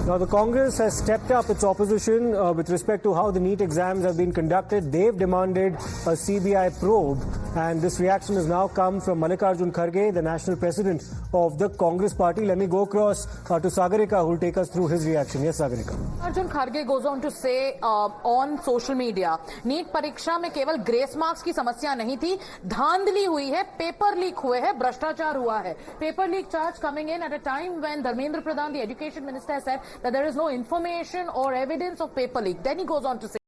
Now, the Congress has stepped up its opposition with respect to how the NEET exams have been conducted. They've demanded a CBI probe, and this reaction has now come from Mallikarjun Kharge, the national president of the Congress party. Let me go across to Sagarika, who will take us through his reaction. Yes, Sagarika. Mallikarjun Kharge goes on to say on social media, NEET परीक्षा में केवल grace marks की समस्या नहीं थी, धांधली हुई है, पेपर लीक हुए हैं, भ्रष्टाचार हुआ है. Paper leak charge coming in at a time when Dharmendra Pradhan, the education minister, said that there is no information or evidence of paper leak. Then he goes on to say,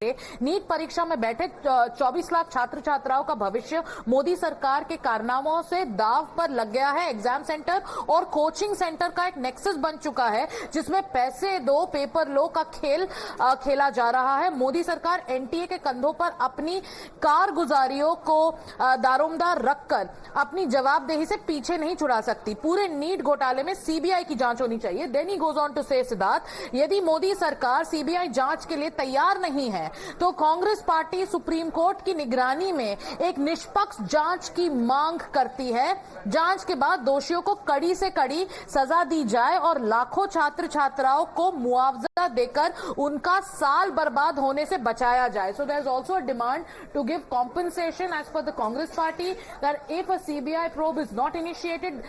NEET परीक्षा में बैठे 24 लाख छात्र छात्राओं का भविष्य मोदी सरकार के कारनामों से दाव पर लग गया है. एग्जाम सेंटर और कोचिंग सेंटर का एक नेक्सस बन चुका है, जिसमें पैसे दो पेपर लो का खेल खेला जा रहा है. मोदी सरकार एनटीए के कंधों पर अपनी कारगुजारियों को दारोमदार रखकर अपनी जवाबदेही से पीछे नहीं छुड़ा सकती. पूरे नीट घोटाले में सीबीआई की जांच होनी चाहिए. Then he goes on to say, Siddharth, यदि मोदी सरकार सीबीआई जांच के लिए तैयार नहीं है तो कांग्रेस पार्टी सुप्रीम कोर्ट की निगरानी में एक निष्पक्ष जांच की मांग करती है. जांच के बाद दोषियों को कड़ी से कड़ी सजा दी जाए और लाखों छात्र छात्राओं को मुआवजा देकर उनका साल बर्बाद होने से बचाया जाए. So there is also a demand to give compensation as per the Congress party that if a CBI probe is not initiated.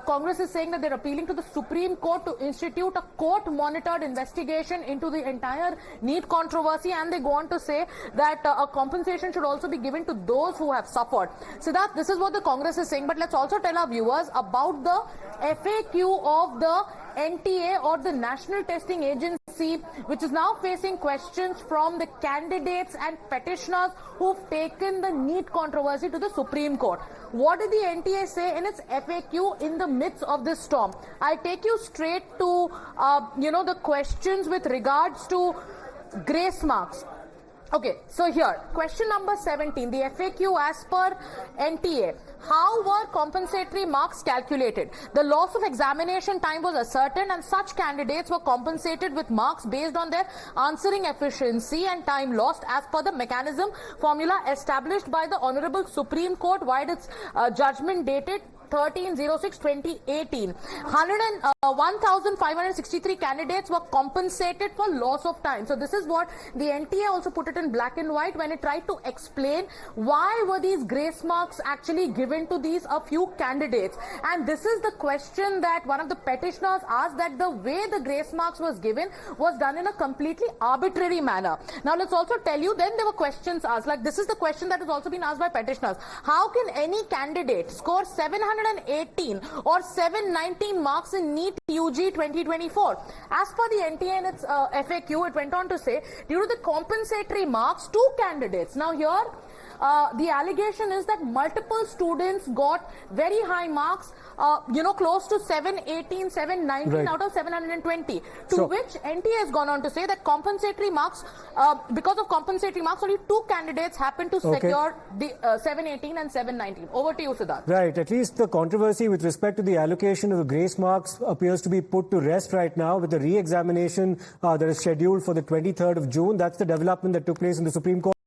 Congress is saying that they're appealing to the Supreme Court to institute a court-monitored investigation into the entire NEET controversy, and they go on to say that a compensation should also be given to those who have suffered. Siddharth, this is what the Congress is saying, but let's also tell our viewers about the FAQ of the NTA or the National Testing Agency, which is now facing questions from the candidates and petitioners who've taken the NEET controversy to the Supreme Court. What did the NTA say in its FAQ in the midst of this storm? I take you straight to, the questions with regards to grace marks. Okay, so here, question number 17, the FAQ as per NTA. How were compensatory marks calculated? The loss of examination time was ascertained and such candidates were compensated with marks based on their answering efficiency and time lost as per the mechanism formula established by the Honorable Supreme Court via its judgment dated 13/06/2018. 1,563 candidates were compensated for loss of time. So this is what the NTA also put it in black and white when it tried to explain why were these grace marks actually given to these a few candidates. And this is the question that one of the petitioners asked, that the way the grace marks was given was done in a completely arbitrary manner. Now let's also tell you, then there were questions asked, like this is the question that has also been asked by petitioners. How can any candidate score 718 or 719 marks in NEET UG 2024? As per the NTA in its FAQ, it went on to say, due to the compensatory marks, 2 candidates. Now here, the allegation is that multiple students got very high marks, close to 718, 719 out of 720. To which NTA has gone on to say that compensatory marks, because of compensatory marks, only 2 candidates happened to secure the 718 and 719. Over to you, Siddharth. Right. At least the controversy with respect to the allocation of the grace marks appears to be put to rest right now with the re-examination that is scheduled for the 23rd of June. That's the development that took place in the Supreme Court.